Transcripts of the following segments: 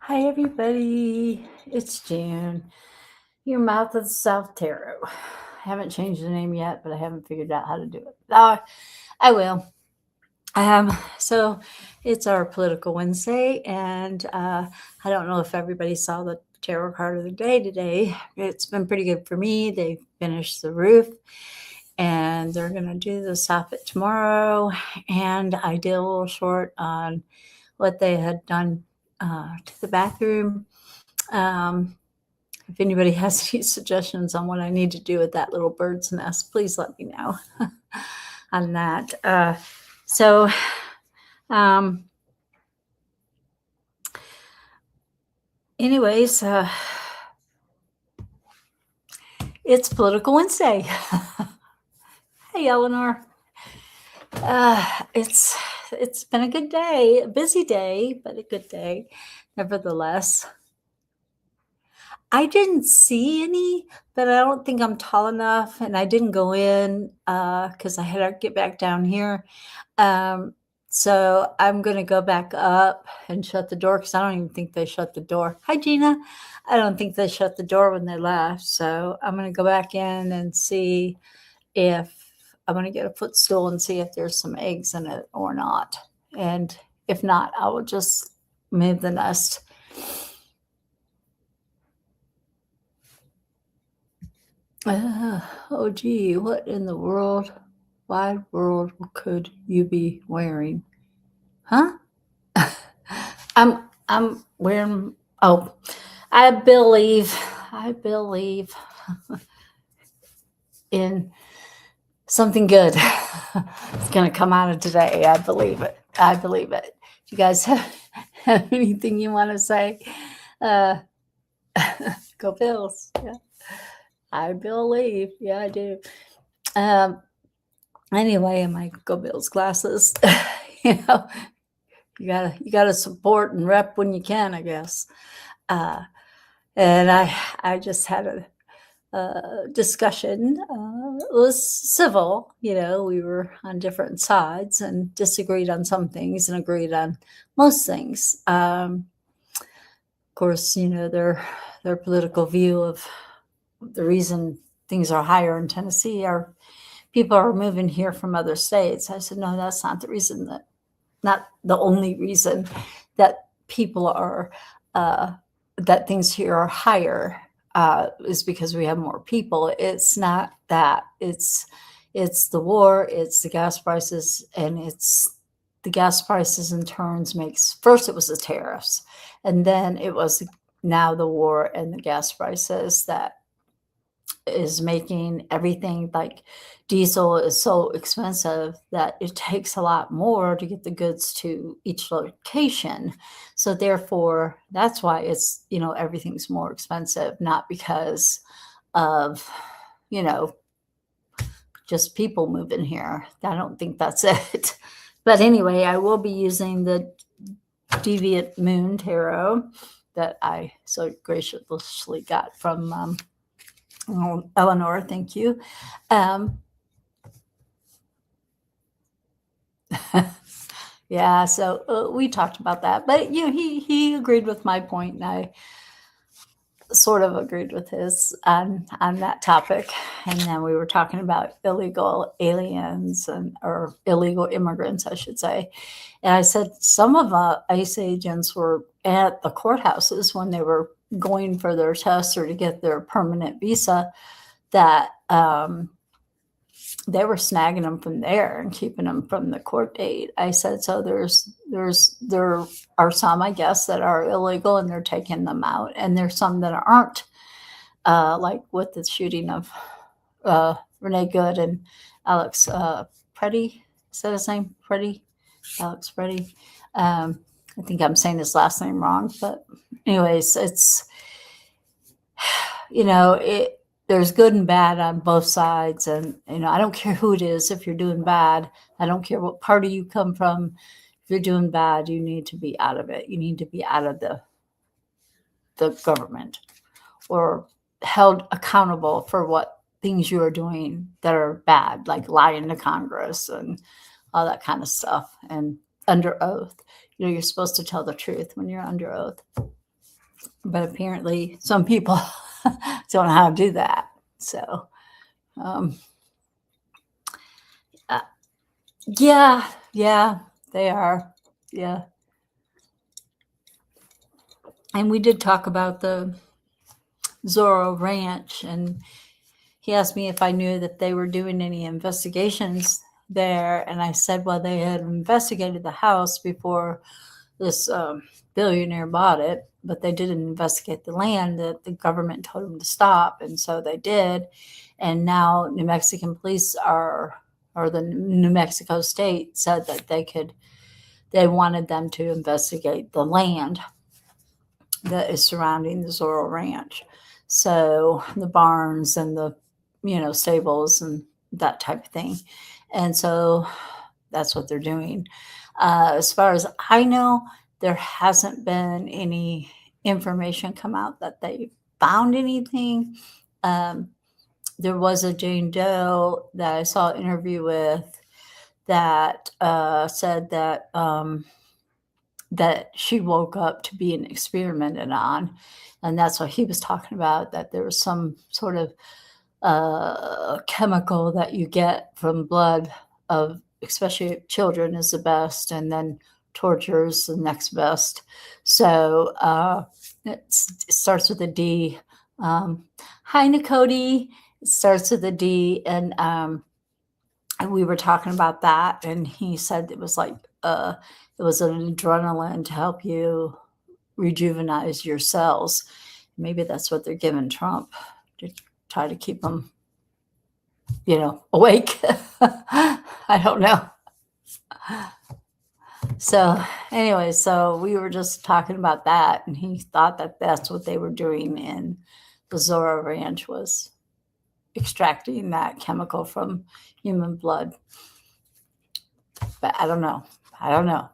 Hi, everybody. It's June. Your Mouth of the South Tarot. I haven't changed the name yet, but I haven't figured out how to do it. I will. So it's our political Wednesday, and I don't know if everybody saw the tarot card of the day today. It's been pretty good for me. They finished the roof, and they're going to do the soffit tomorrow. And I did a little short on what they had done to the bathroom. If anybody has any suggestions on what I need to do with that little bird's nest, please let me know on that. Anyways, it's Political Wednesday. Hey, Eleanor. It's been a good day, a busy day, but a good day, nevertheless. I didn't see any, but I don't think I'm tall enough, and I didn't go in because I had to get back down here. So I'm going to go back up and shut the door because I don't even think they shut the door. Hi, Gina. I don't think they shut the door when they left. So I'm going to go back in and see if I'm going to get a footstool and see if there's some eggs in it or not. And if not, I will just move the nest. Oh, gee, what in the wide world could you be wearing? Huh? I'm wearing, I believe in something good. It's going to come out of today. I believe it. If you guys have anything you want to say, go Bills. Yeah. I believe. Yeah, I do. Anyway, in my Go Bills glasses, you gotta support and rep when you can, I guess. And I just had a discussion. It was civil, we were on different sides and disagreed on some things and agreed on most things. Of course, their political view of the reason things are higher in Tennessee are people are moving here from other states. I said, no, that's not the reason, not the only reason that people are, that things here are higher is because we have more people. It's not that. It's the war, it's the gas prices, and it's the gas prices in turns first it was the tariffs, and then it was now the war and the gas prices that is making everything, like diesel is so expensive that it takes a lot more to get the goods to each location. So therefore, that's why it's, everything's more expensive, not because of, just people moving here. I don't think that's it. But anyway, I will be using the Deviant Moon Tarot that I so graciously got from Eleanor, thank you. Yeah, so we talked about that, but he agreed with my point, and I sort of agreed with his on that topic. And then we were talking about illegal aliens or illegal immigrants, I should say. And I said some of ICE agents were at the courthouses when they were going for their tests or to get their permanent visa, that they were snagging them from there and keeping them from the court date. I said, so there are some, I guess, that are illegal and they're taking them out, and there's some that aren't, like with the shooting of Renee Good and Alex Preddy. Is that his name? Preddy? Alex Preddy. I think I'm saying his last name wrong, but anyways, it's, there's good and bad on both sides. And, I don't care who it is. If you're doing bad, I don't care what party you come from. If you're doing bad, you need to be out of it. You need to be out of the government or held accountable for what things you are doing that are bad, like lying to Congress and all that kind of stuff. And under oath, you're supposed to tell the truth when you're under oath. But apparently some people don't know how to do that. So, yeah, they are. Yeah. And we did talk about the Zorro Ranch, and he asked me if I knew that they were doing any investigations there. And I said, well, they had investigated the house before this billionaire bought it, but they didn't investigate the land that the government told them to stop. And so they did. And now New Mexican police or the New Mexico state said that they wanted them to investigate the land that is surrounding the Zorro Ranch. So the barns and the, stables and that type of thing. And so that's what they're doing. As far as I know, there hasn't been any information come out that they found anything. There was a Jane Doe that I saw an interview with that said that that she woke up to being experimented on, and that's what he was talking about. That there was some sort of chemical that you get from blood of especially children is the best, and then torture is the next best. So it starts with a D. Hi, Nicody. It starts with a D, and we were talking about that, and he said it was like it was an adrenaline to help you rejuvenate your cells. Maybe that's what they're giving Trump to try to keep him, awake. I don't know. So anyway, so we were just talking about that, and he thought that that's what they were doing in the Zorro Ranch, was extracting that chemical from human blood. But I don't know. I don't know.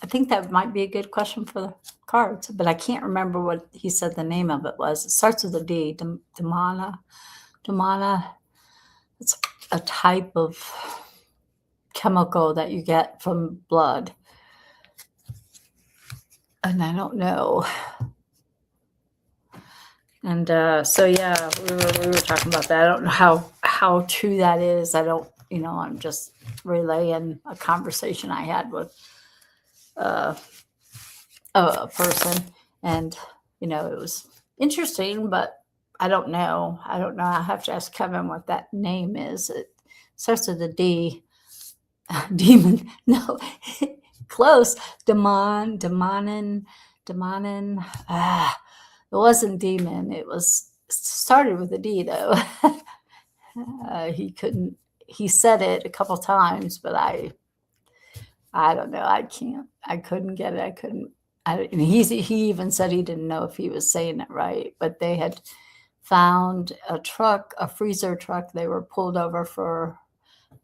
I think that might be a good question for the cards, but I can't remember what he said the name of it was. It starts with a D. Damana. It's a type of chemical that you get from blood. And I don't know. And so, yeah, we were talking about that. I don't know how true that is. I don't, I'm just relaying a conversation I had with a person, and it was interesting, but I don't know. I have to ask Kevin what that name is. It starts with a D. Demon. No, close. Demonin. It wasn't demon. It started with a D though. He said it a couple times, but I don't know. I couldn't get it. And he even said he didn't know if he was saying it right, but they had found a freezer truck. They were pulled over for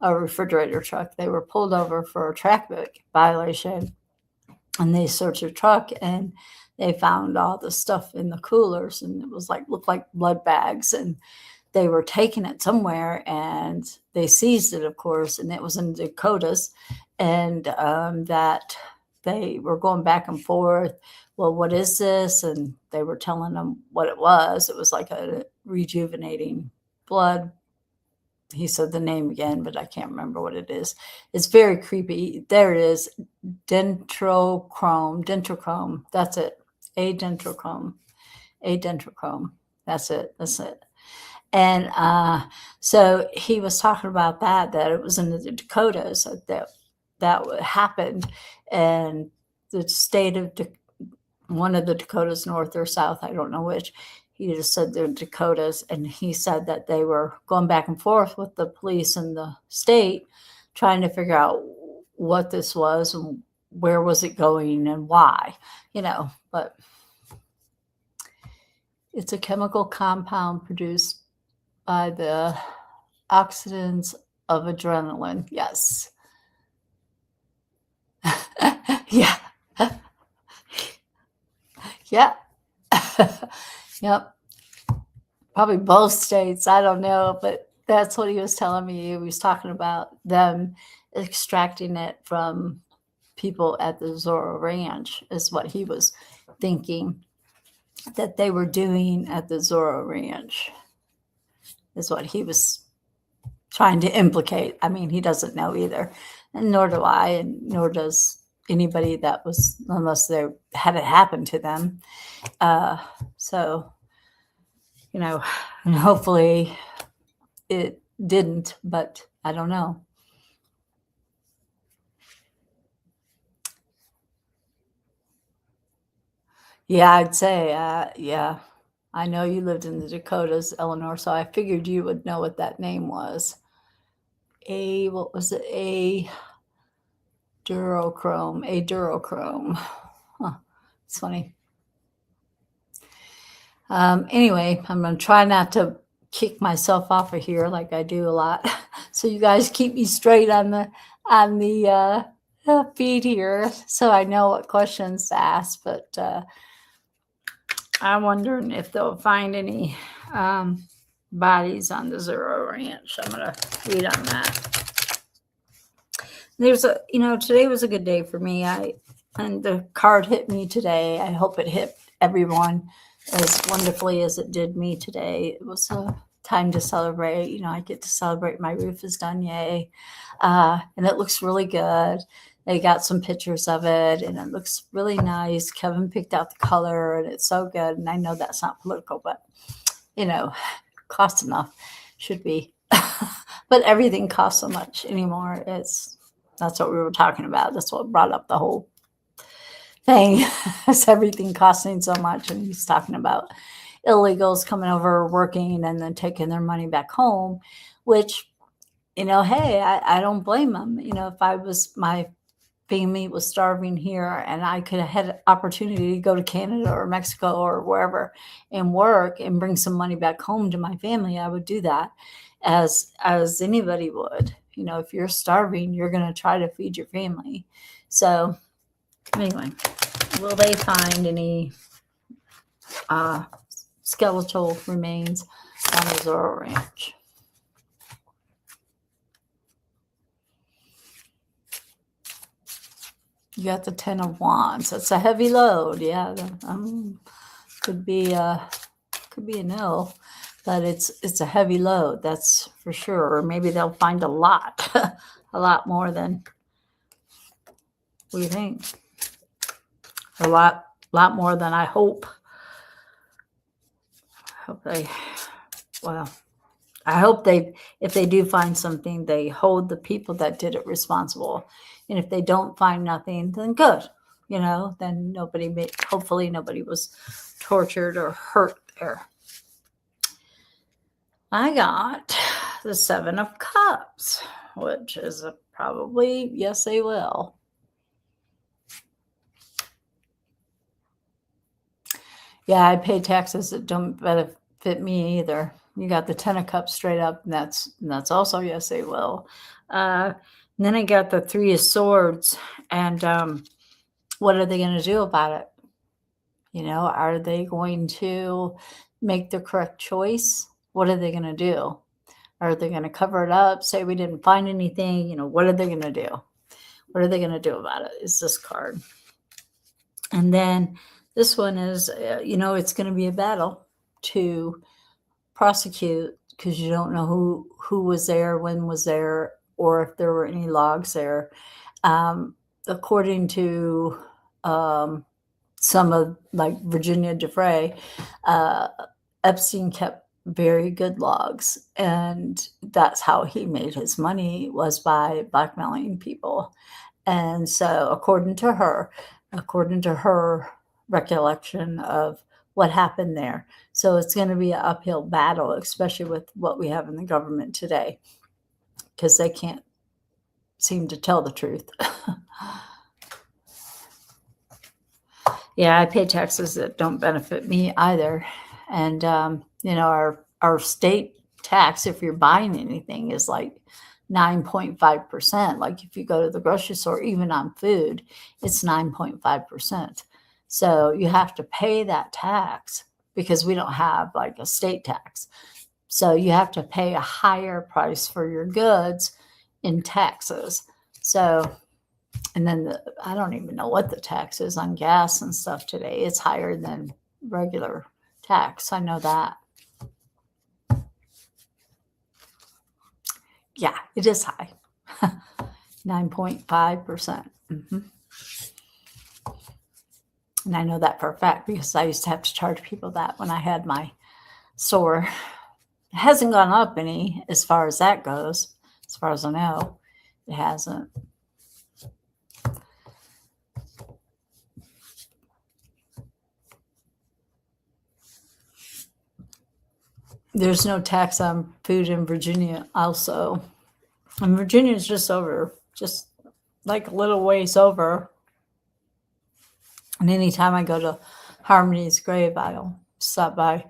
a refrigerator truck. They were pulled over for a traffic violation, and they searched the truck, and they found all the stuff in the coolers, and it was looked like blood bags, and they were taking it somewhere, and they seized it, of course, and it was in the Dakotas, and that they were going back and forth. Well, what is this? And they were telling them what it was. It was like a rejuvenating blood. He said the name again, but I can't remember what it is. It's very creepy. There it is. Dendrochrome. That's it. Dendrochrome. That's it. And so he was talking about that it was in the Dakotas that happened, and the state of one of the Dakotas, north or south, I don't know which. He just said the Dakotas, and he said that they were going back and forth with the police and the state, trying to figure out what this was and where was it going and why, but it's a chemical compound produced by the oxidants of adrenaline. Yes. Yeah. Yeah. Yep. Probably both states. I don't know, but that's what he was telling me. He was talking about them extracting it from people at the Zorro Ranch, is what he was thinking that they were doing at the Zorro Ranch, is what he was trying to implicate. I mean, he doesn't know either, and nor do I, and nor does anybody that was, unless they had it happen to them. So, you know, and hopefully it didn't, but I don't know. Yeah, I'd say, yeah. I know you lived in the Dakotas, Eleanor, so I figured you would know what that name was. What was it? A durochrome. Huh, it's funny. Anyway, I'm going to try not to kick myself off of here like I do a lot. So you guys keep me straight on the feed here, so I know what questions to ask. But I'm wondering if they'll find any bodies on the Zorro Ranch. I'm going to read on that. Today was a good day for me. And the card hit me today. I hope it hit everyone as wonderfully as it did me today. It was a time to celebrate. I get to celebrate. My roof is done, yay. And it looks really good. They got some pictures of it, and it looks really nice. Kevin picked out the color, and it's so good. And I know that's not political, but, costs enough. Should be. But everything costs so much anymore. That's what we were talking about. That's what brought up the whole thing. It's everything costing so much. And he's talking about illegals coming over, working, and then taking their money back home, which, hey, I don't blame them. If my family was starving here and I could have had an opportunity to go to Canada or Mexico or wherever and work and bring some money back home to my family, I would do that as anybody would. If you're starving, you're going to try to feed your family. So anyway, will they find any skeletal remains on the Zorro Ranch? You got the 10 of Wands. That's a heavy load. Yeah, could be a no, but it's a heavy load. That's for sure. Or maybe they'll find a lot, a lot more than we think. A lot more than I hope. I hope if they do find something, they hold the people that did it responsible. And if they don't find nothing, then good. Then hopefully nobody was tortured or hurt there. I got the 7 of Cups, which is probably, yes, they will. Yeah, I pay taxes that don't benefit me either. You got the 10 of Cups straight up, and that's also, yes, they will. And then I got the 3 of Swords, and what are they going to do about it? Are they going to make the correct choice? What are they going to do? Are they going to cover it up, say we didn't find anything? What are they going to do? What are they going to do about it? Is this card. And then this one is, it's going to be a battle to prosecute, because you don't know who was there, when was there, or if there were any logs there. According to some of, like, Virginia DeFray, Epstein kept very good logs, and that's how he made his money, was by blackmailing people. And so according to her recollection of what happened there. So it's going to be an uphill battle, especially with what we have in the government today, because they can't seem to tell the truth. Yeah, I pay taxes that don't benefit me either. And, our state tax, if you're buying anything, is like 9.5%. Like if you go to the grocery store, even on food, it's 9.5%. So you have to pay that tax, because we don't have like a state tax. So you have to pay a higher price for your goods in taxes. So And then I don't even know what the tax is on gas and stuff today. It's higher than regular tax. I know that. Yeah, it is high. 9.5%. And I know that for a fact because I used to have to charge people that when I had my store. It hasn't gone up any as far as that goes. As far as I know, it hasn't. There's no tax on food in Virginia also. And Virginia is just like a little ways over. And anytime I go to Harmony's Grave, I'll stop by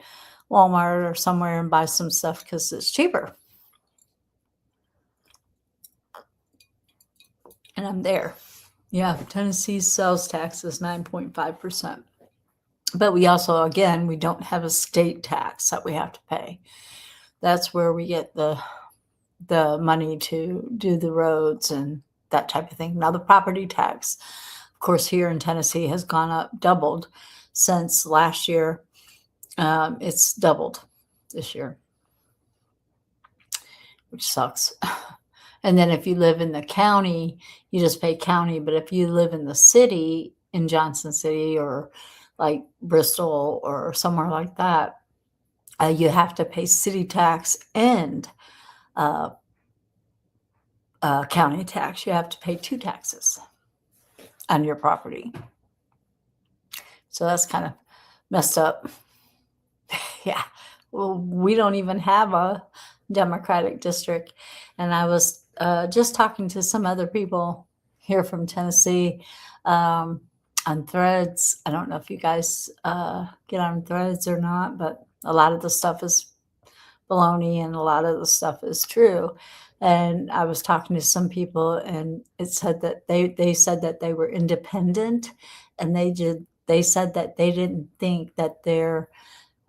Walmart or somewhere and buy some stuff because it's cheaper. And I'm there. Yeah, Tennessee's sales tax is 9.5%. But we also, again, we don't have a state tax that we have to pay. That's where we get the money to do the roads and that type of thing. Now, the property tax, of course, here in Tennessee has gone up, doubled since last year. It's doubled this year, which sucks. And then if you live in the county, you just pay county. But if you live in the city, in Johnson City or like Bristol or somewhere like that, you have to pay city tax and county tax. You have to pay 2 taxes on your property. So that's kind of messed up. Yeah. Well, we don't even have a Democratic district. And I was just talking to some other people here from Tennessee on Threads. I don't know if you guys get on Threads or not, but a lot of the stuff is baloney and a lot of the stuff is true. And I was talking to some people, and it said that they said that they were independent, and they said that they didn't think that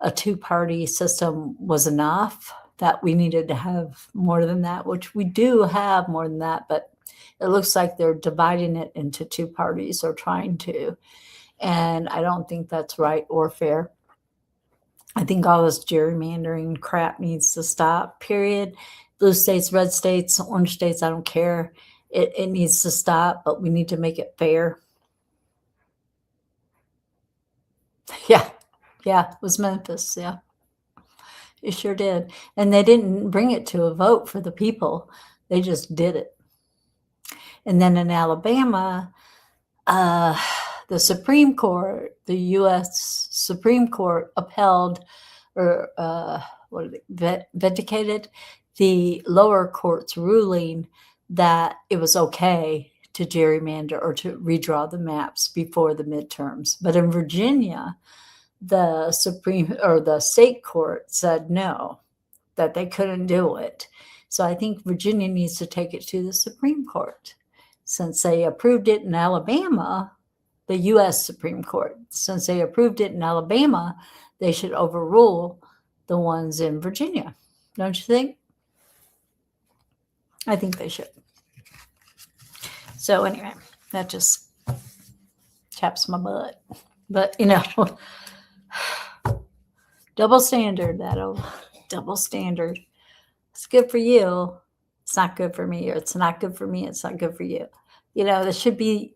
a 2-party system was enough, that we needed to have more than that, which we do have more than that, but it looks like they're dividing it into 2 parties or trying to. And I don't think that's right or fair. I think all this gerrymandering crap needs to stop, period. Blue states, red states, orange states, I don't care. It needs to stop, but we need to make it fair. Yeah, it was Memphis, yeah. It sure did. And they didn't bring it to a vote for the people. They just did it. And then in Alabama, the Supreme Court, the U.S. Supreme Court upheld or vindicated the lower court's ruling that it was okay to gerrymander or to redraw the maps before the midterms. But in Virginia, the state court said no, that they couldn't do it. So I think Virginia needs to take it to the Supreme Court. Since they approved it in Alabama, the U.S. Supreme Court, since they approved it in Alabama, they should overrule the ones in Virginia. Don't you think? I think they should. So anyway, that just chaps my butt. But, double standard, that old double standard. It's good for you. It's not good for me, or it's not good for me. It's not good for you. It should be,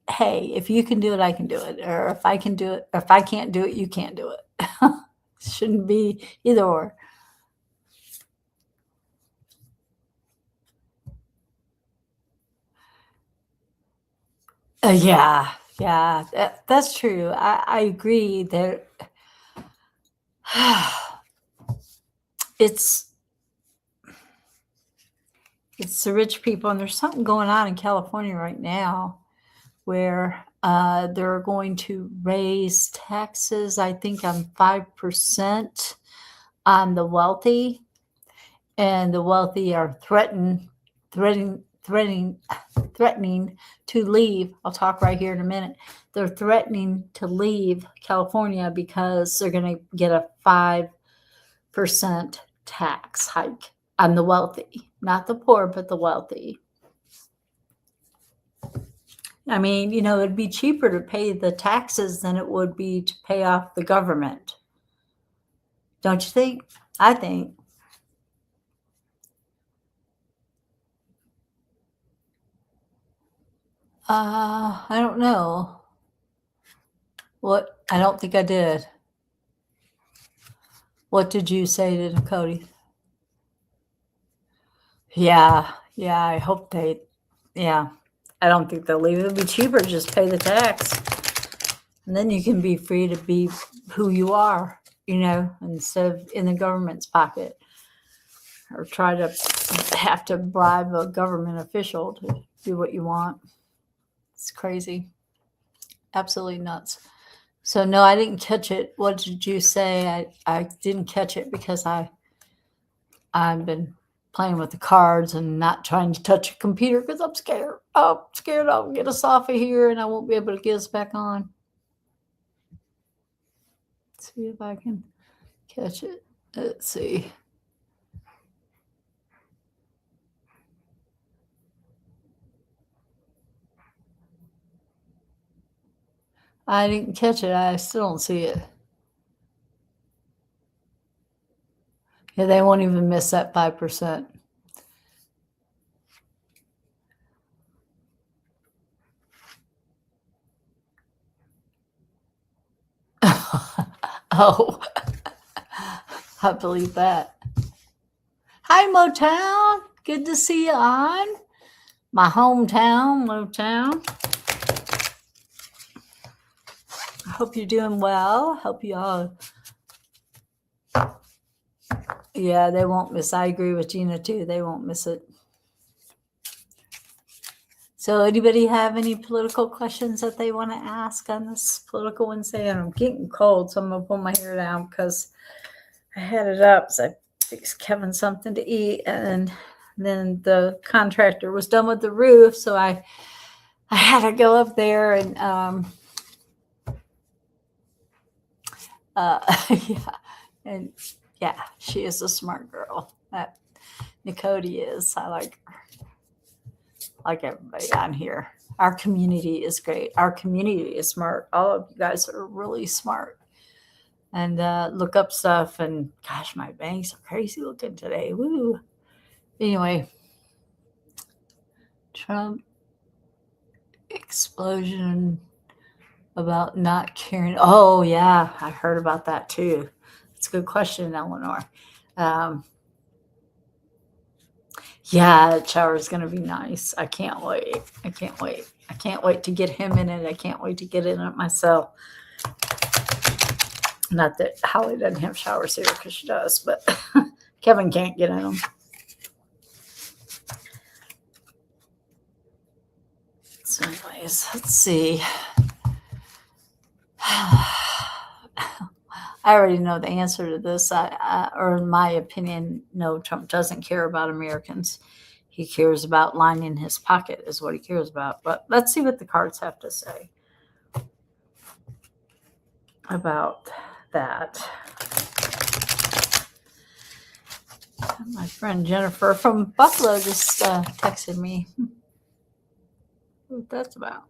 hey, if you can do it, I can do it. Or if I can do it, or if I can't do it, you can't do it. It shouldn't be either or. Yeah, that's true. I agree that it's the rich people, and there's something going on in California right now where they're going to raise taxes, I think, on 5% on the wealthy, and the wealthy are threatening to leave. I'll talk right here in a minute. They're threatening to leave California because they're going to get a 5% tax hike on the wealthy, not the poor, but the wealthy. I mean, it'd be cheaper to pay the taxes than it would be to pay off the government. Don't you think? I think. I don't know. What? I don't think I did. What did you say to Cody? Yeah, I hope they, yeah. I don't think they'll leave. It'd be cheaper to just pay the tax. And then you can be free to be who you are, instead of in the government's pocket or try to have to bribe a government official to do what you want. It's crazy. Absolutely nuts. So no, I didn't catch it. What did you say? I didn't catch it because I've been playing with the cards and not trying to touch a computer because I'm scared. I'm scared I'll get us off of here and I won't be able to get us back on. Let's see if I can catch it. Let's see. I didn't catch it. I still don't see it. Yeah, they won't even miss that 5%. Oh, I believe that. Hi, Motown. Good to see you on. My hometown, Motown. I hope you're doing well. Hope you all. Yeah, they won't miss. I agree with Gina too. They won't miss it. So anybody have any political questions that they want to ask on this political Wednesday? And I'm getting cold, so I'm going to pull my hair down because I had it up. So I fixed Kevin something to eat. And then the contractor was done with the roof. So I had to go up there and, yeah. And yeah, she is a smart girl. That Nicody is. I like her. Like everybody on here. Our community is great. Our community is smart. All of you guys are really smart. And look up stuff. And gosh, my bangs are crazy looking today. Woo. Anyway, Trump explosion about not caring. Oh, yeah. I heard about that too. It's a good question, Eleanor. Yeah, the shower is going to be nice. I can't wait. I can't wait. I can't wait to get him in it. I can't wait to get in it myself. Not that Holly doesn't have showers here because she does, but Kevin can't get in them. So anyways, let's see. I already know the answer to this. Or in my opinion, no, Trump doesn't care about Americans. He cares about lining his pocket is what he cares about. But let's see what the cards have to say about that. My friend Jennifer from Buffalo just texted me. What that's about.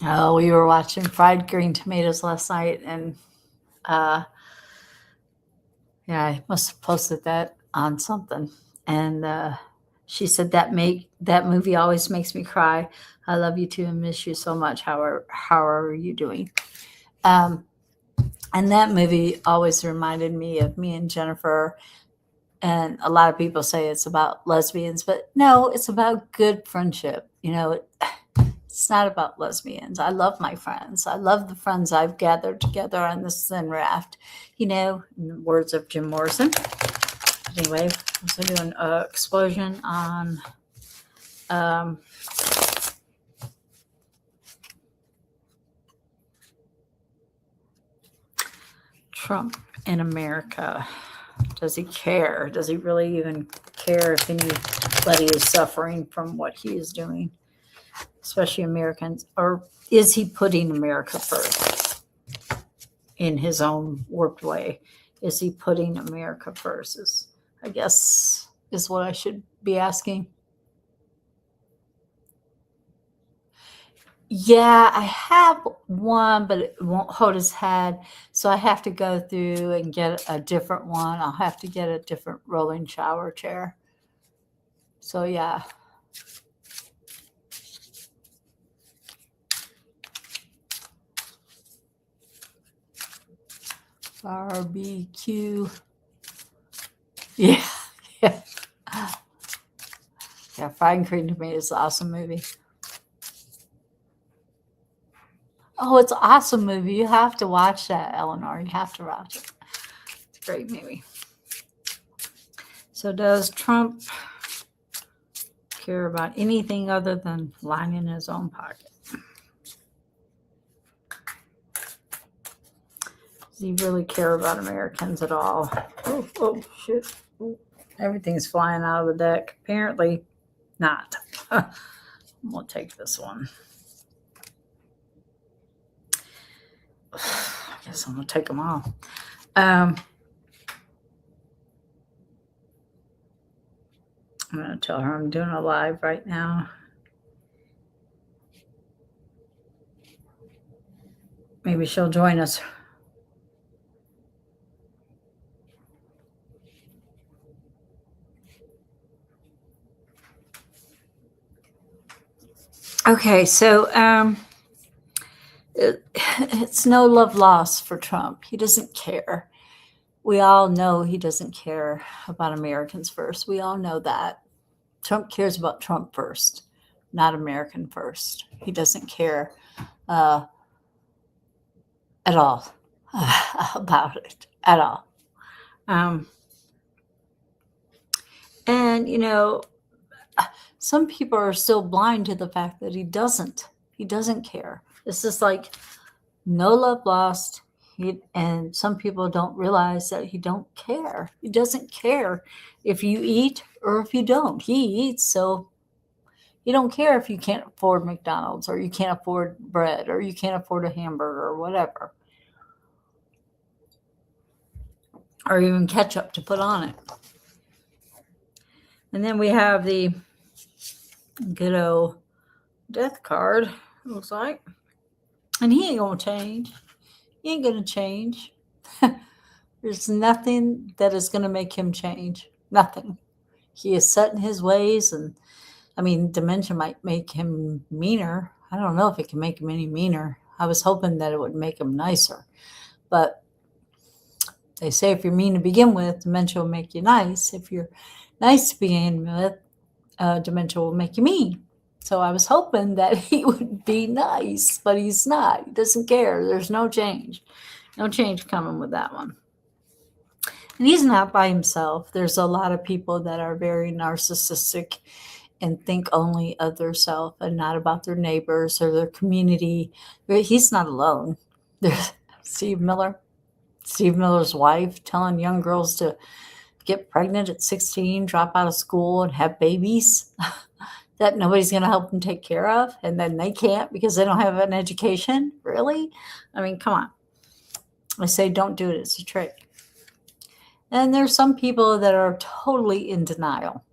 Oh, we were watching Fried Green Tomatoes last night, and yeah, I must have posted that on something. And she said that movie always makes me cry. I love you too and miss you so much. How are you doing? And that movie always reminded me of me and Jennifer. And a lot of people say it's about lesbians, but no, it's about good friendship. It's not about lesbians. I love my friends. I love the friends I've gathered together on this Zen raft, in the words of Jim Morrison. Anyway, I'm doing an explosion on Trump in America. Does he care? Does he really even care if everybody is suffering from what he is doing, especially Americans. Or is he putting America first in his own warped way? Is he putting America first? I guess is what I should be asking. Yeah, I have one, but it won't hold his head. So I have to go through and get a different one. I'll have to get a different rolling shower chair. So yeah. Barbecue. Yeah. Yeah. Yeah, Fried and Cream to me is an awesome movie. Oh, it's an awesome movie. You have to watch that, Eleanor. You have to watch it. It's a great movie. So does Trump care about anything other than lining his own pocket? Does he really care about Americans at all? Oh shit. Ooh, everything's flying out of the deck. Apparently not. I'm going to take this one. I guess I'm going to take them all. I'm going to tell her I'm doing a live right now. Maybe she'll join us. Okay, so it's no love lost for Trump. He doesn't care. We all know he doesn't care about Americans first. We all know that. Trump cares about Trump first, not American first. He doesn't care at all about it, at all. And, you know, some people are still blind to the fact that he doesn't care. It's just like no love lost. And some people don't realize that he don't care. He doesn't care if you eat or if you don't. He eats, so you don't care if you can't afford McDonald's or you can't afford bread or you can't afford a hamburger or whatever. Or even ketchup to put on it. And then we have the good old death card, looks like. And he ain't going to change. He ain't going to change. There's nothing that is going to make him change. Nothing. He is set in his ways. And, I mean, dementia might make him meaner. I don't know if it can make him any meaner. I was hoping that it would make him nicer. But they say if you're mean to begin with, dementia will make you nice. If you're nice to begin with, dementia will make you mean. So I was hoping that he would be nice, but he's not. He doesn't care. There's no change. No change coming with that one. And he's not by himself. There's a lot of people that are very narcissistic and think only of their self and not about their neighbors or their community. He's not alone. There's Steve Miller's wife telling young girls to get pregnant at 16, drop out of school, and have babies that nobody's going to help them take care of, and then they can't because they don't have an education. Really? I mean, come on. I say don't do it. It's a trick. And there's some people that are totally in denial,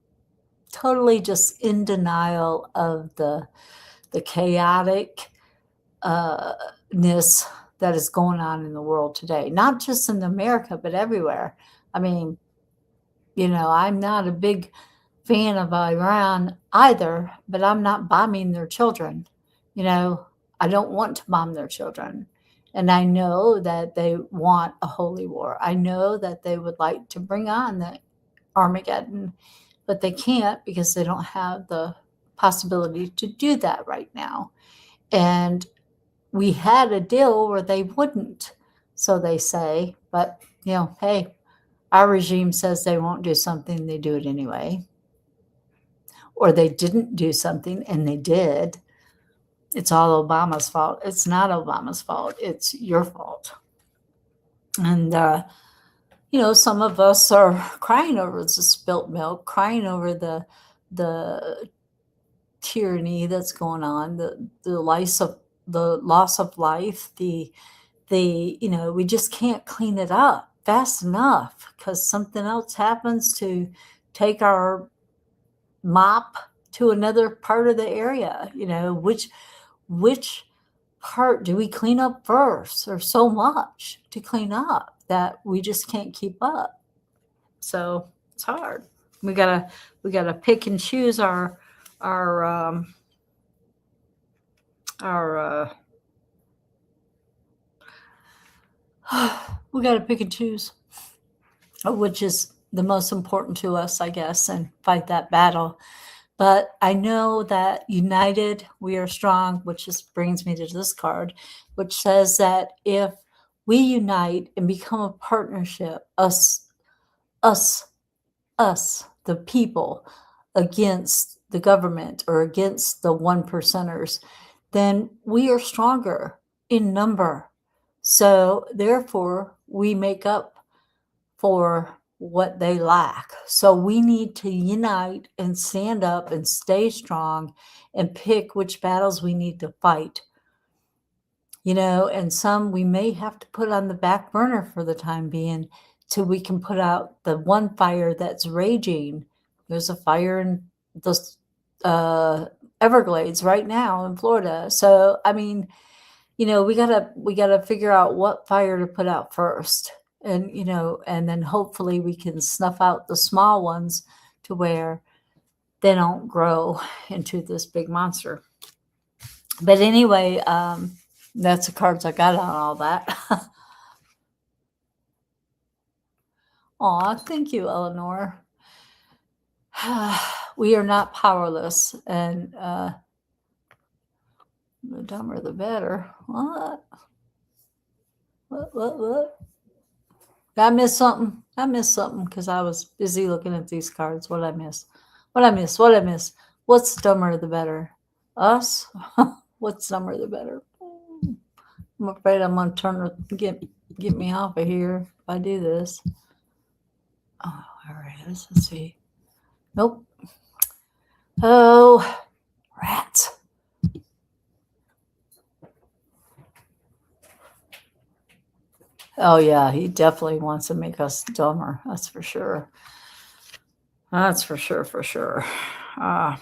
totally just in denial of the chaotic ness that is going on in the world today, not just in America, but everywhere. I mean, you know, I'm not a big fan of Iran either, but I'm not bombing their children. You know, I don't want to bomb their children. And I know that they want a holy war. I know that they would like to bring on the Armageddon, but they can't because they don't have the possibility to do that right now. And we had a deal where they wouldn't, so they say. But, you know, hey, our regime says they won't do something, they do it anyway. Or they didn't do something and they did. It's all Obama's fault. It's not Obama's fault. It's your fault. And, you know, some of us are crying over the spilt milk, crying over the the tyranny that's going on, the loss of life, we just can't clean it up fast enough because something else happens to take our mop to another part of the area. Which part do we clean up first? There's so much to clean up that we just can't keep up. So it's hard. We gotta pick and choose our we got to pick and choose which is the most important to us, I guess, and fight that battle. But I know that united we are strong, which just brings me to this card, which says that if we unite and become a partnership, us, the people, against the government or against the one percenters, then we are stronger in number. So therefore, we make up for what they lack. So we need to unite and stand up and stay strong and pick which battles we need to fight. And some we may have to put on the back burner for the time being till we can put out the one fire that's raging. There's a fire in the Everglades right now in Florida. So, I mean, we gotta figure out what fire to put out first. And, and then hopefully we can snuff out the small ones to where they don't grow into this big monster. But anyway, that's the cards I got on all that. Aw, thank you, Eleanor. We are not powerless, and the dumber the better. What? I missed something. Because I was busy looking at these cards. What I miss? What's dumber the better? Us? What's dumber the better? I'm afraid I'm going to get me off of here if I do this. Oh, all right. Let's see. Nope. Oh, rats. Oh, yeah, he definitely wants to make us dumber. That's for sure. That's for sure. But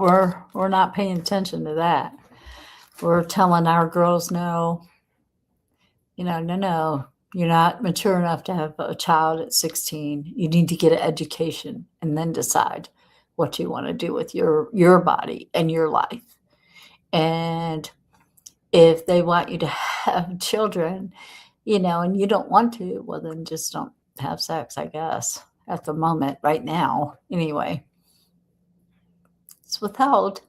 we're not paying attention to that. We're telling our girls, no, no, you're not mature enough to have a child at 16. You need to get an education and then decide what you want to do with your body and your life. And if they want you to have children, and you don't want to, well, then just don't have sex, I guess, at the moment, right now, anyway. It's withheld.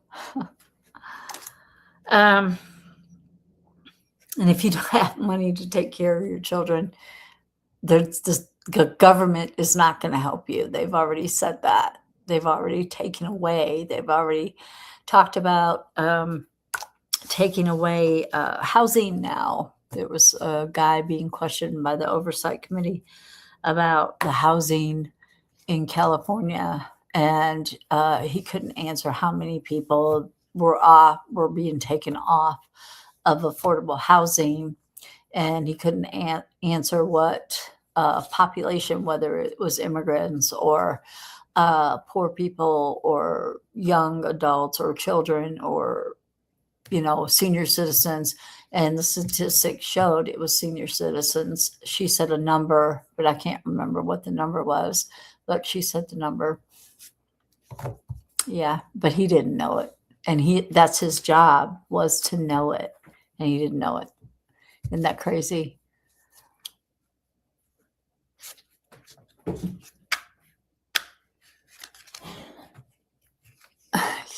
And if you don't have money to take care of your children, the government is not going to help you. They've already said that. They've already taken away. They've already talked about taking away housing now. There was a guy being questioned by the Oversight Committee about the housing in California, and he couldn't answer how many people were being taken off of affordable housing, and he couldn't answer what population, whether it was immigrants or poor people or young adults or children or senior citizens. And the statistics showed it was senior citizens. She said a number, but I can't remember what the number was, but she said the number. Yeah, but he didn't know it. And that's his job, was to know it. And he didn't know it. Isn't that crazy?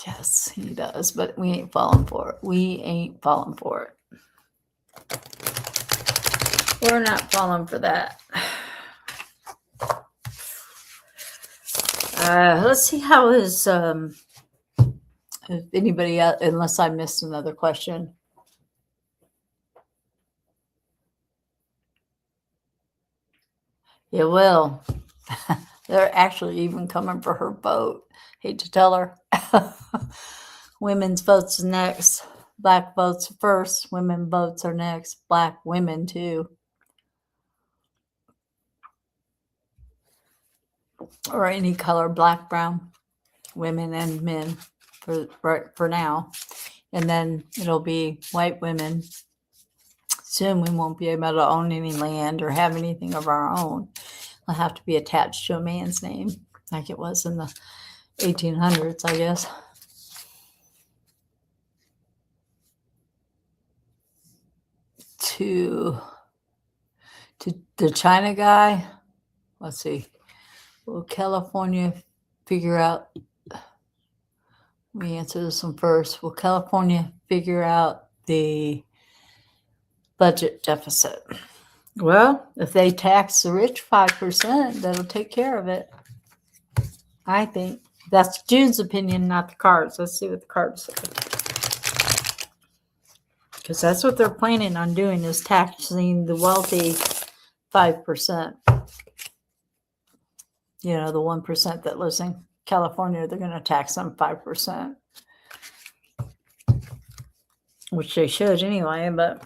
Yes, he does, but we ain't falling for it. We're not falling for that. Let's see how his, if anybody else, unless I missed another question. It will. They're actually even coming for her vote. Hate to tell her. Women's votes next. Black votes first. Women votes are next. Black women too. Or any color, black, brown, women and men for now. And then it'll be white women. Soon we won't be able to own any land or have anything of our own. It'll have to be attached to a man's name, like it was in the 1800s, I guess. To the China guy, let's see. Will California figure out? Let me answer this one first. Will California figure out the budget deficit? Well, if they tax the rich 5%, that'll take care of it. I think. That's June's opinion, not the cards. Let's see what the cards say. Because that's what they're planning on doing, is taxing the wealthy 5%. You know, the 1% that lives in California, they're going to tax them 5%. Which they should anyway, but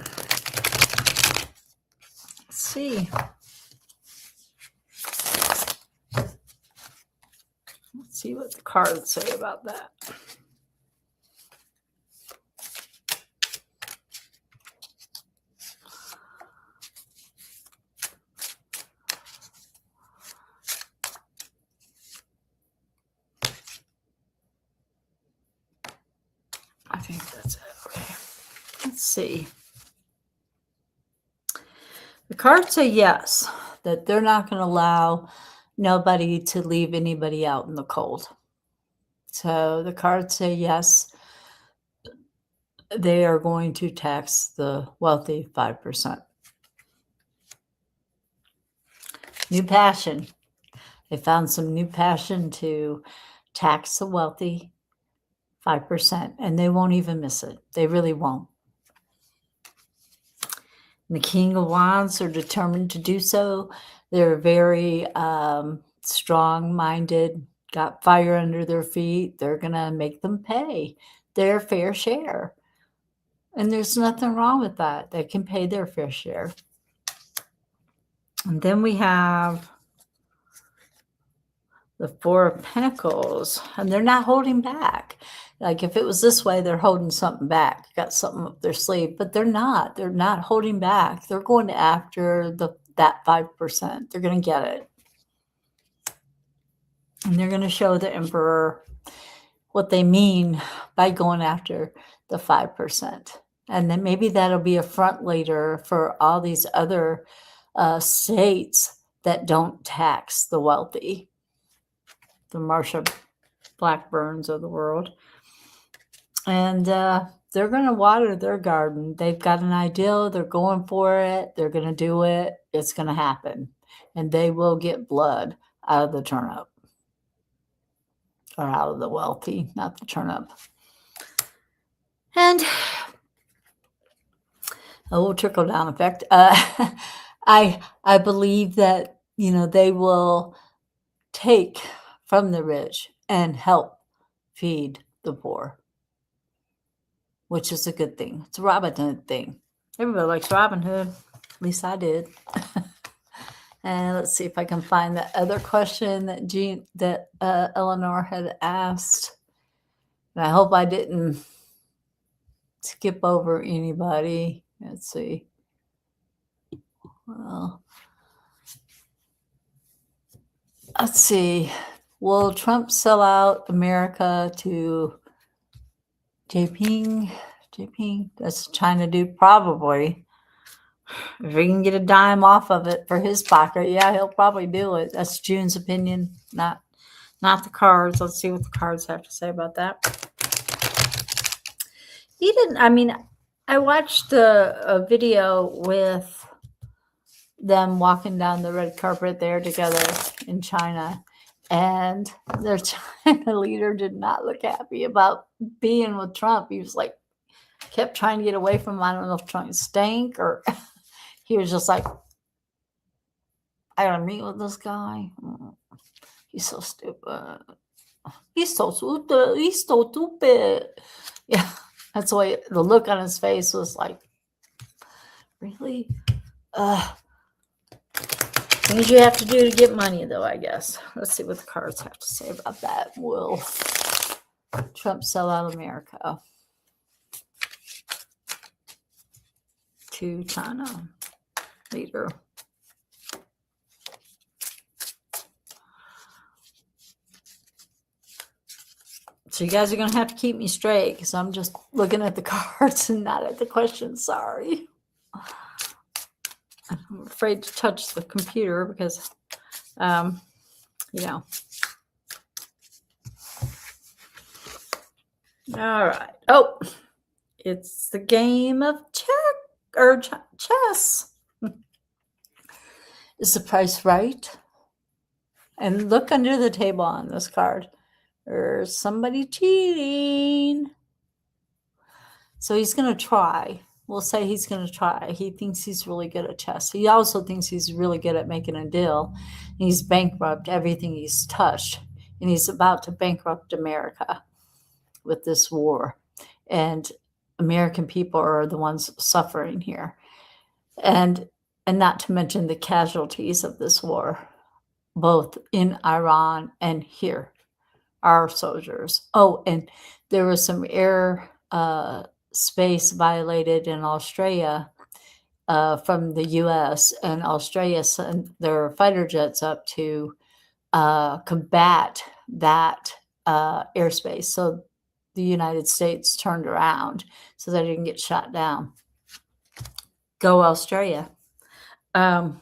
let's see. Let's see what the cards say about that. I think that's it. Okay. Let's see. The cards say yes, that they're not going to allow nobody to leave anybody out in the cold. So the cards say yes, they are going to tax the wealthy 5%. New passion. They found some new passion to tax the wealthy 5%, and they won't even miss it. They really won't. And the King of Wands are determined to do so. They're very strong-minded, got fire under their feet. They're going to make them pay their fair share. And there's nothing wrong with that. They can pay their fair share. And then we have the Four of Pentacles, and they're not holding back. Like if it was this way, they're holding something back, got something up their sleeve, but they're not. They're not holding back. They're going after that 5%. They're going to get it. And they're going to show the Emperor what they mean by going after the 5%. And then maybe that'll be a front later for all these other states that don't tax the wealthy. The Marsha Blackburns of the world. And they're going to water their garden. They've got an idea. They're going for it. They're going to do it. It's going to happen. And they will get blood out of the turnip. Or out of the wealthy, not the turnip. And a little trickle-down effect. I believe that, you know, they will take from the rich and help feed the poor, which is a good thing. It's a Robin Hood thing. Everybody likes Robin Hood. At least I did. And let's see if I can find that other question that Eleanor had asked. And I hope I didn't skip over anybody. Let's see. Well, let's see. Will Trump sell out America to Jinping? That's a China dude, probably. If he can get a dime off of it for his pocket, yeah, he'll probably do it. That's June's opinion, not the cards. Let's see what the cards have to say about that. He didn't. I mean, I watched a video with them walking down the red carpet there together in China, and their China leader did not look happy about being with Trump. He was like, kept trying to get away from him. I don't know if Trump stank or he was just like, I gotta meet with this guy. He's so stupid. He's so stupid. He's so stupid. Yeah, that's why the look on his face was like, really? Things you have to do to get money, though, I guess. Let's see what the cards have to say about that. Will Trump sell out America to China leader? So you guys are going to have to keep me straight because I'm just looking at the cards and not at the questions. Sorry. I'm afraid to touch the computer because, you know. All right. Oh, it's the game of chess. Is the price right? And look under the table on this card. There's somebody cheating. So he's going to try. We'll say he's going to try. He thinks he's really good at chess. He also thinks he's really good at making a deal. And he's bankrupt everything he's touched. And he's about to bankrupt America with this war. And American people are the ones suffering here. And not to mention the casualties of this war, both in Iran and here, our soldiers. Oh, and there was some air space violated in Australia from the U.S. and Australia sent their fighter jets up to combat that airspace. So the United States turned around so they didn't get shot down. Go Australia. And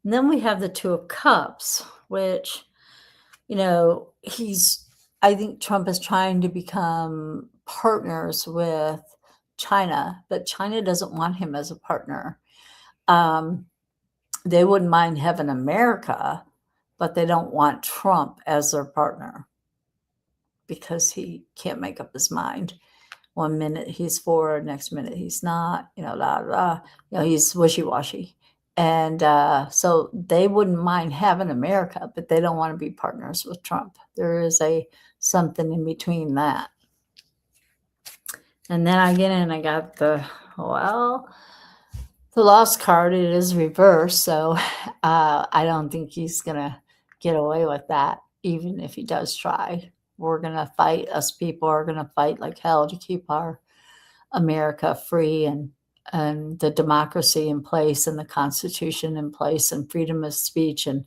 then we have the Two of Cups, which, you know, I think Trump is trying to become partners with China, but China doesn't want him as a partner. They wouldn't mind having America, but they don't want Trump as their partner because he can't make up his mind. 1 minute he's for, next minute he's not, you know, he's wishy-washy. And so they wouldn't mind having America, but they don't want to be partners with Trump. There is something in between that. And then I get in, I got the lost card. It is reversed, so I don't think he's going to get away with that, even if he does try. We're going to fight. Us people are going to fight like hell to keep our America free and the democracy in place and the Constitution in place and freedom of speech and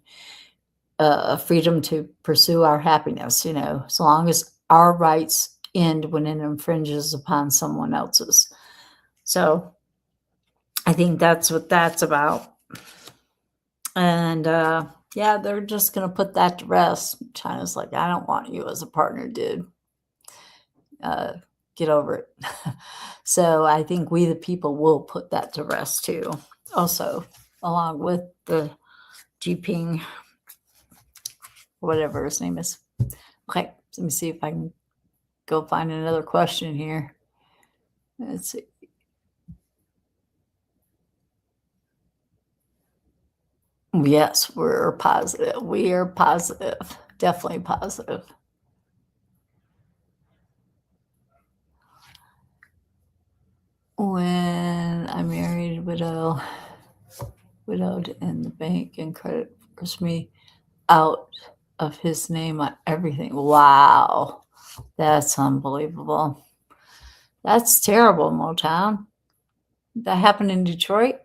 freedom to pursue our happiness, you know, as long as our rights end when it infringes upon someone else's. So I think that's what that's about. And yeah, they're just going to put that to rest. China's like, I don't want you as a partner, dude. Get over it. So I think we, the people, will put that to rest too. Also, along with the Jinping, whatever his name is. Okay, let me see if I can go find another question here. Let's see. Yes, we're positive. We are positive. Definitely positive. When I married widowed and the bank and credit forced me out of his name on everything. Wow. That's unbelievable. That's terrible, Motown. That happened in Detroit?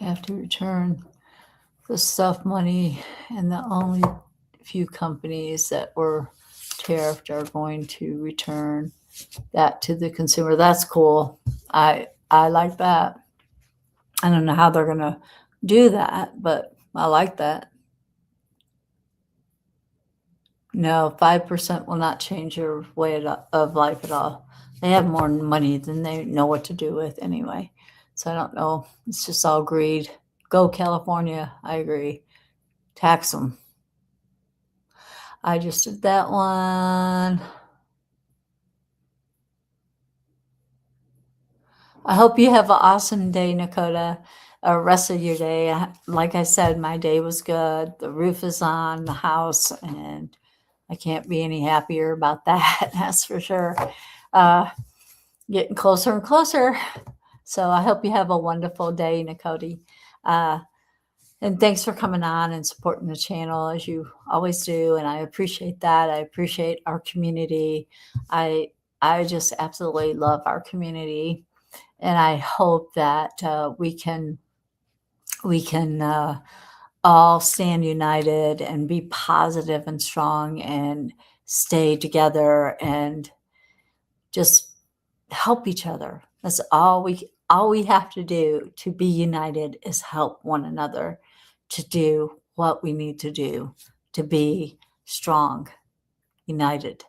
Have to return the stuff money, and the only few companies that were tariffed are going to return that to the consumer. That's cool. I like that. I don't know how they're going to do that, but I like that. No, 5% will not change your way of life at all. They have more money than they know what to do with anyway. So I don't know. It's just all greed. Go California. I agree. Tax them. I just did that one. I hope you have an awesome day, Nakota. Rest of your day. Like I said, my day was good. The roof is on the house, and I can't be any happier about that. That's for sure. Uh, Getting closer and closer. So I hope you have a wonderful day, Nakoti. Uh, and thanks for coming on and supporting the channel as you always do. And I appreciate that. I appreciate our community. I I just absolutely love our community, and I hope that we can all stand united and be positive and strong and stay together and just help each other. That's all we have to do to be united is help one another to do what we need to do to be strong, united.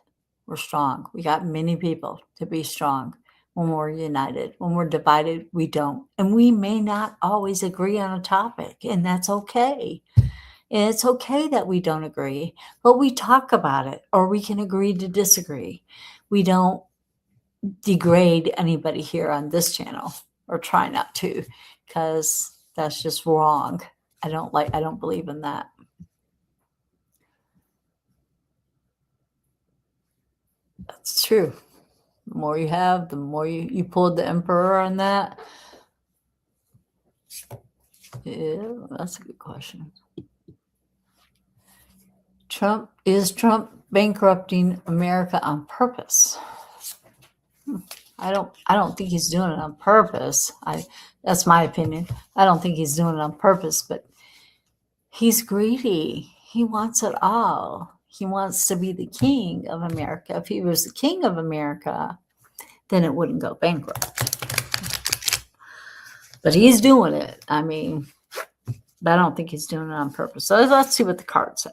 We're strong. We got many people to be strong when we're united. When we're divided, we don't. And we may not always agree on a topic, and that's okay. And it's okay that we don't agree, but we talk about it, or we can agree to disagree. We don't degrade anybody here on this channel, or try not to, because that's just wrong. I don't believe in that. That's true. The more you have, the more you pulled the emperor on that. Yeah, that's a good question. Is Trump bankrupting America on purpose? I don't think he's doing it on purpose. That's my opinion. I don't think he's doing it on purpose, but he's greedy. He wants it all. He wants to be the king of America. If he was the king of America, then it wouldn't go bankrupt. But he's doing it. I mean, but I don't think he's doing it on purpose. So let's see what the cards say.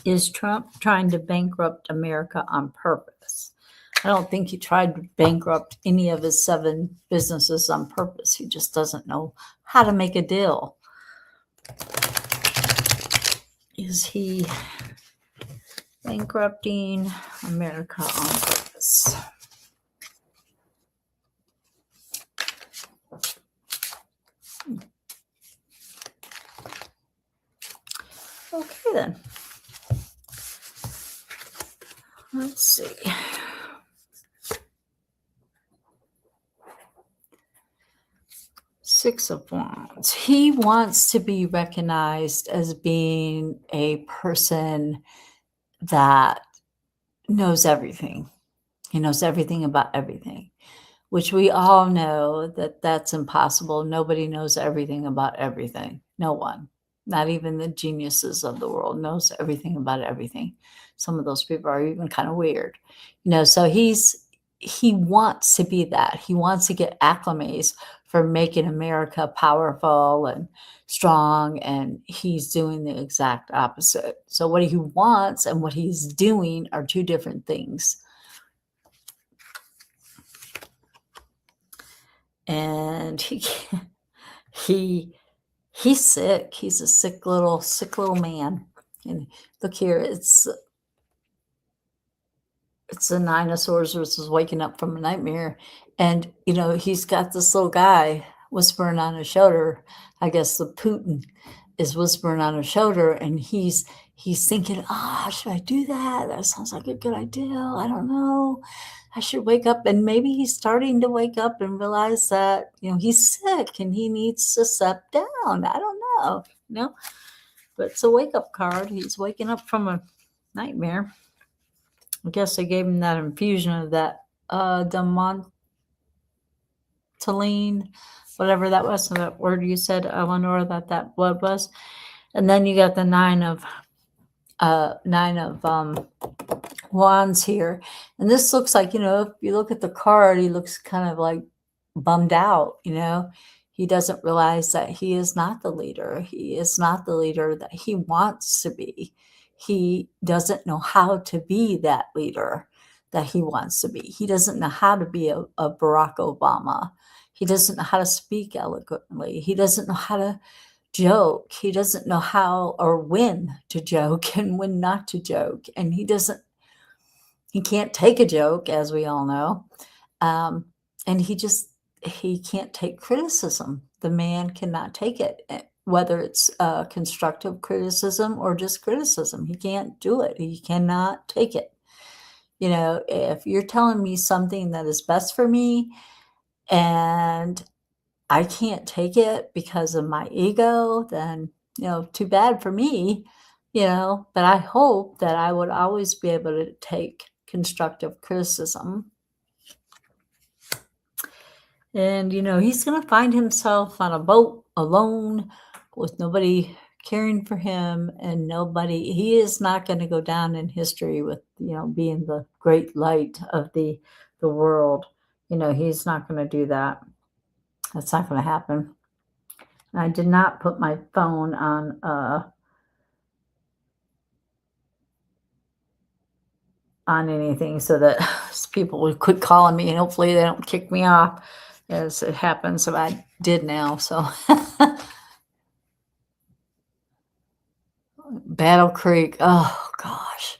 Is Trump trying to bankrupt America on purpose? I don't think he tried to bankrupt any of his 7 businesses on purpose. He just doesn't know how to make a deal. Is he bankrupting America on purpose? Okay, then. Let's see. Six of Wands. He wants to be recognized as being a person that knows everything. He knows everything about everything, which we all know that that's impossible. Nobody knows everything about everything. No one, not even the geniuses of the world, knows everything about everything. Some of those people are even kind of weird, so he wants to be that. He wants to get acclimates for making America powerful and strong, and he's doing the exact opposite. So what he wants and what he's doing are 2 different things. And he's sick. He's a sick little man. And look here, it's the 9 of Swords versus waking up from a nightmare. And, he's got this little guy whispering on his shoulder. I guess the Putin is whispering on his shoulder, and he's thinking, should I do that? That sounds like a good idea. I don't know. I should wake up. And maybe he's starting to wake up and realize that, he's sick and he needs to step down. I don't know, but it's a wake-up card. He's waking up from a nightmare. I guess they gave him that infusion of that demontaline, whatever that was. So that word you said, Eleanor, that blood was. And then you got the 9 of Wands here. And this looks like, if you look at the card, he looks kind of like bummed out. He doesn't realize that he is not the leader. He is not the leader that he wants to be. He doesn't know how to be that leader that he wants to be. He doesn't know how to be a Barack Obama. He doesn't know how to speak eloquently. He doesn't know how to joke. He doesn't know how or when to joke and when not to joke. And he can't take a joke, as we all know. And he can't take criticism. The man cannot take it, whether it's constructive criticism or just criticism. He can't do it. He cannot take it. You know, if you're telling me something that is best for me and I can't take it because of my ego, then, too bad for me, but I hope that I would always be able to take constructive criticism. And, he's going to find himself on a boat alone with nobody caring for him and he is not going to go down in history with, being the great light of the world. He's not going to do that. That's not going to happen. I did not put my phone on anything so that people would quit calling me and hopefully they don't kick me off as it happens. So I did now. So Battle Creek. Oh gosh,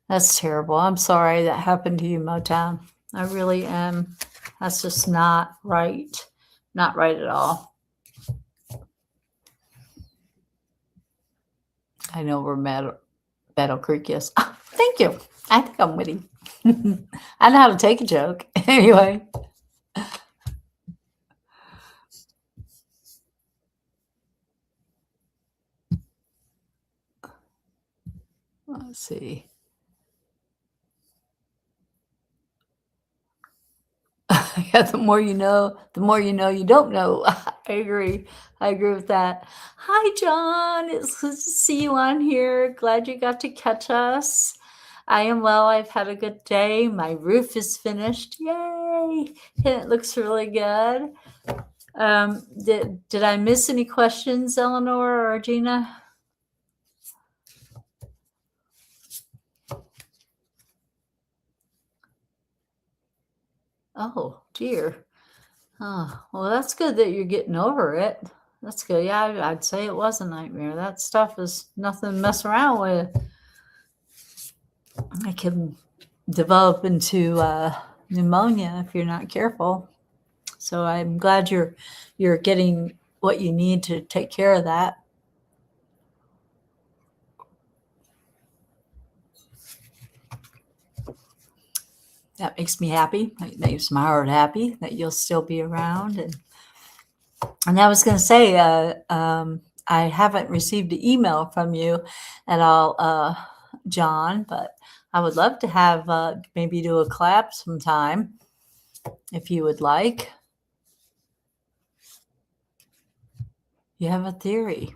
that's terrible. I'm sorry that happened to you, Motown. I really am. That's just not right. Not right at all. I know where Battle Creek is. Oh, thank you. I think I'm witty. I know how to take a joke. Anyway. Let's see. Yeah, the more you know you don't know. I agree. I agree with that. Hi, John. It's good to see you on here. Glad you got to catch us. I am well. I've had a good day. My roof is finished. Yay. And it looks really good. Did I miss any questions, Eleanor or Gina? Oh, dear. Oh, well, that's good that you're getting over it. That's good. Yeah, I'd say it was a nightmare. That stuff is nothing to mess around with. It can develop into pneumonia if you're not careful. So I'm glad you're getting what you need to take care of that. That makes me happy. That makes my heart happy that you'll still be around. And I was going to say, I haven't received an email from you at all, John, but I would love to have maybe do a collab sometime if you would like. You have a theory.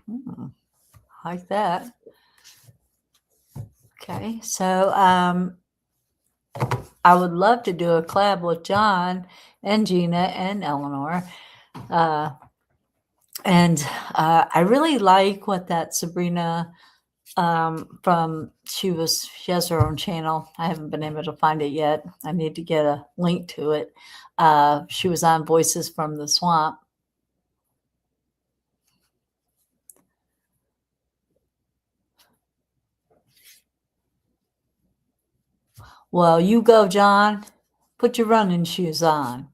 I like that. Okay, so I would love to do a collab with John and Gina and Eleanor. And I really like what that Sabrina she has her own channel. I haven't been able to find it yet. I need to get a link to it. She was on Voices from the Swamp. Well, you go, John. Put your running shoes on.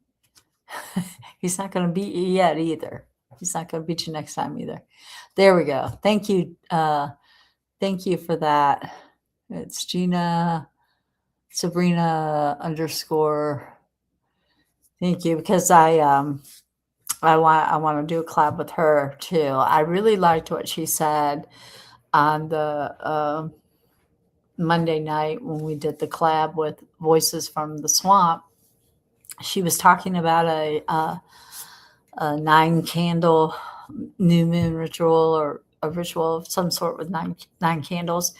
He's not going to beat you yet either. He's not going to beat you next time either. There we go. Thank you. Thank you for that. It's Gina Sabrina _ Thank you, because I want to do a collab with her too. I really liked what she said on the Monday night when we did the collab with Voices from the Swamp. She was talking about a 9-candle new moon ritual, or a ritual of some sort with nine candles.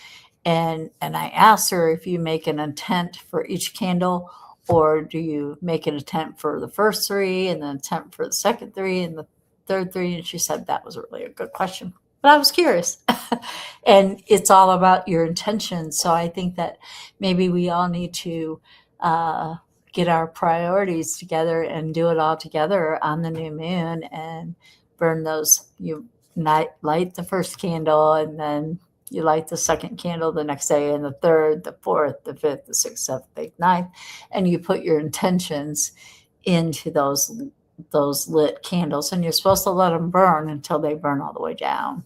And I asked her if you make an intent for each candle, or do you make an intent for the first 3 and then intent for the second 3 and the third 3? And she said that was really a good question. But I was curious. And it's all about your intention. So I think that maybe we all need to get our priorities together and do it all together on the new moon and burn those. You light the first candle, and then you light the second candle the next day, and the third, the fourth, the fifth, the sixth, seventh, eighth, ninth, and you put your intentions into those those lit candles, and you're supposed to let them burn until they burn all the way down.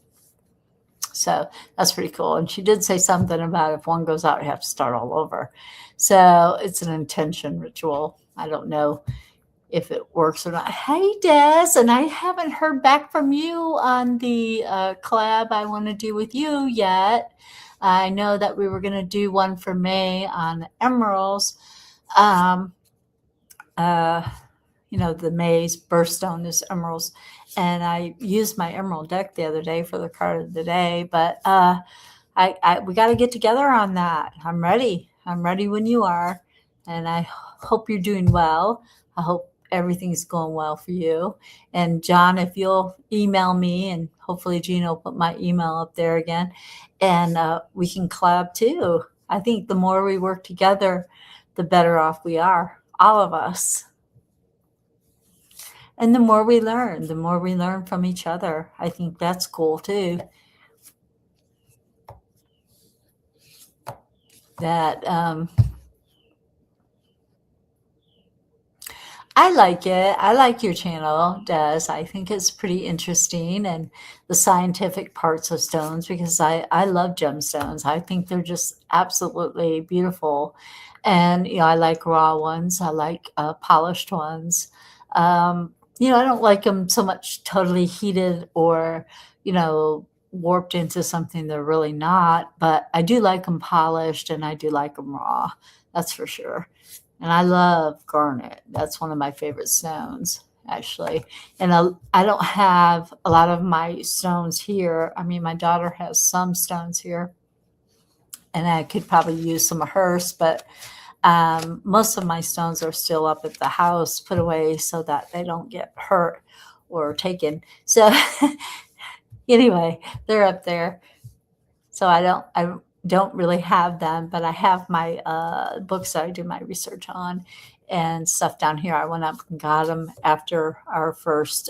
So that's pretty cool. And she did say something about if one goes out, you have to start all over. So it's an intention ritual. I don't know if it works or not. Hey, Des, and I haven't heard back from you on the collab I want to do with you yet. I know that we were going to do one for May on emeralds. Um, the May's birthstone is emeralds. And I used my emerald deck the other day for the card of the day, but we got to get together on that. I'm ready. I'm ready when you are. And I hope you're doing well. I hope everything's going well for you. And John, if you'll email me, and hopefully Gina will put my email up there again, and we can collab too. I think the more we work together, the better off we are, all of us. And the more we learn from each other. I think that's cool too. That I like it. I like your channel, Des. I think it's pretty interesting, and the scientific parts of stones, because I love gemstones. I think they're just absolutely beautiful. And, I like raw ones. I like polished ones. I don't like them so much totally heated or, warped into something they're really not, but I do like them polished and I do like them raw. That's for sure. And I love garnet. That's one of my favorite stones, actually. And I don't have a lot of my stones here. I mean, my daughter has some stones here, and I could probably use some of hers, but most of my stones are still up at the house, put away so that they don't get hurt or taken. So anyway, they're up there. So I don't really have them, but I have my books that I do my research on and stuff down here. I went up and got them after our first